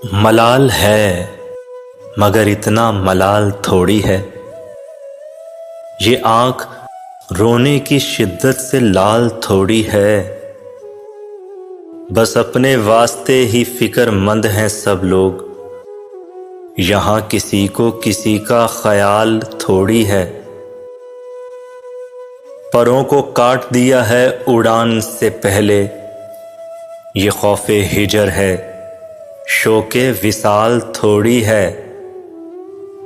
ملال ہے مگر اتنا ملال تھوڑی ہے، یہ آنکھ رونے کی شدت سے لال تھوڑی ہے، بس اپنے واسطے ہی فکر مند ہیں سب لوگ، یہاں کسی کو کسی کا خیال تھوڑی ہے، پروں کو کاٹ دیا ہے اڑان سے پہلے، یہ خوف ہجر ہے شوق وصال تھوڑی ہے،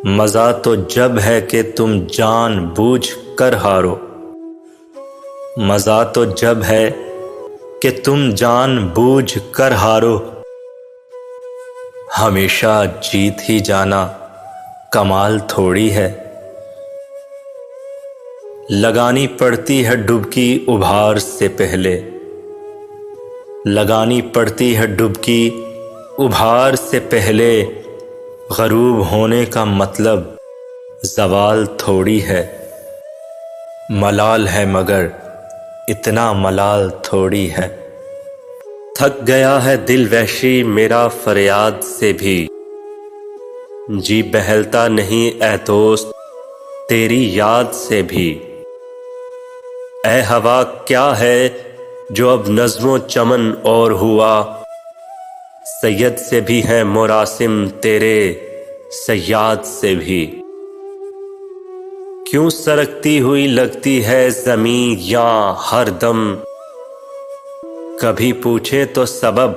مزہ تو جب ہے کہ تم جان بوجھ کر ہارو، مزہ تو جب ہے کہ تم جان بوجھ کر ہارو، ہمیشہ جیت ہی جانا کمال تھوڑی ہے، لگانی پڑتی ہے ڈبکی ابھار سے پہلے، لگانی پڑتی ہے ڈبکی ابھار سے پہلے، غروب ہونے کا مطلب زوال تھوڑی ہے، ملال ہے مگر اتنا ملال تھوڑی ہے، تھک گیا ہے دل وحشی میرا فریاد سے بھی، جی بہلتا نہیں اے دوست تیری یاد سے بھی، اے ہوا کیا ہے جو اب نظم و چمن اور ہوا، سید سے بھی ہے مراسم تیرے صیاد سے بھی، کیوں سرکتی ہوئی لگتی ہے زمین یاں ہر دم، کبھی پوچھے تو سبب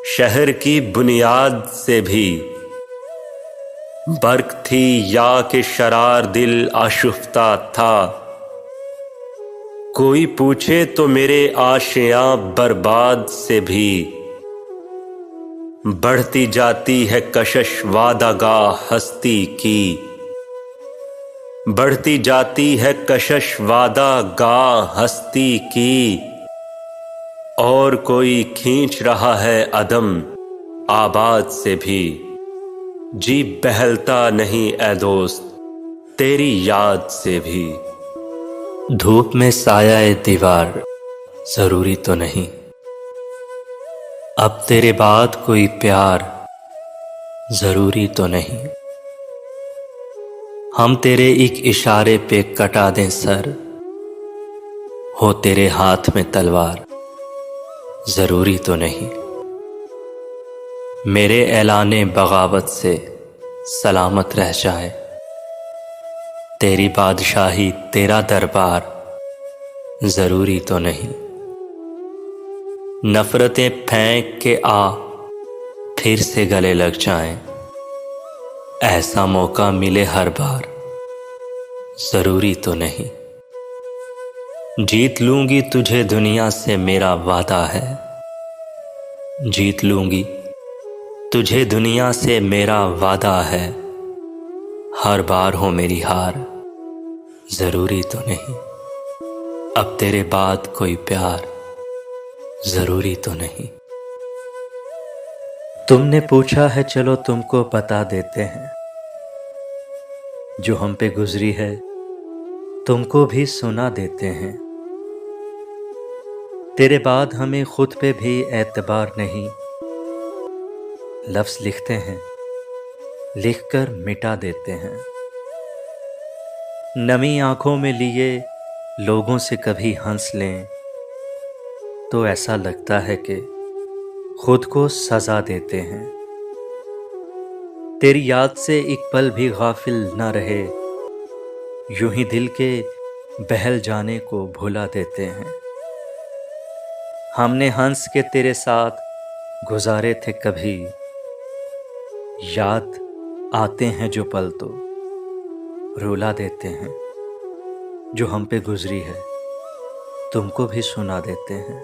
شہر کی بنیاد سے بھی، برق تھی یا کہ شرار دل آشفتہ تھا، کوئی پوچھے تو میرے آشیاں برباد سے بھی، بڑھتی جاتی ہے کشش وعدہ گاہ ہستی کی، بڑھتی جاتی ہے کشش وعدہ گاہ ہستی کی، اور کوئی کھینچ رہا ہے عدم آباد سے بھی، جی بہلتا نہیں اے دوست تیری یاد سے بھی، دھوپ میں سایہ دیوار ضروری تو نہیں، اب تیرے بعد کوئی پیار ضروری تو نہیں، ہم تیرے ایک اشارے پہ کٹا دیں سر، ہو تیرے ہاتھ میں تلوار ضروری تو نہیں، میرے اعلان بغاوت سے سلامت رہ جائے، تیری بادشاہی تیرا دربار ضروری تو نہیں، نفرتیں پھینک کے آ پھر سے گلے لگ جائیں، ایسا موقع ملے ہر بار ضروری تو نہیں، جیت لوں گی تجھے دنیا سے میرا وعدہ ہے، جیت لوں گی تجھے دنیا سے میرا وعدہ ہے، ہر بار ہو میری ہار ضروری تو نہیں، اب تیرے بعد کوئی پیار ضروری تو نہیں، تم نے پوچھا ہے چلو تم کو بتا دیتے ہیں، جو ہم پہ گزری ہے تم کو بھی سنا دیتے ہیں، تیرے بعد ہمیں خود پہ بھی اعتبار نہیں، لفظ لکھتے ہیں لکھ کر مٹا دیتے ہیں، نمی آنکھوں میں لیے لوگوں سے کبھی ہنس لیں تو ایسا لگتا ہے کہ خود کو سزا دیتے ہیں، تیری یاد سے ایک پل بھی غافل نہ رہے، یوں ہی دل کے بہل جانے کو بھلا دیتے ہیں، ہم نے ہنس کے تیرے ساتھ گزارے تھے کبھی، یاد آتے ہیں جو پل تو رولا دیتے ہیں، جو ہم پہ گزری ہے تم کو بھی سنا دیتے ہیں۔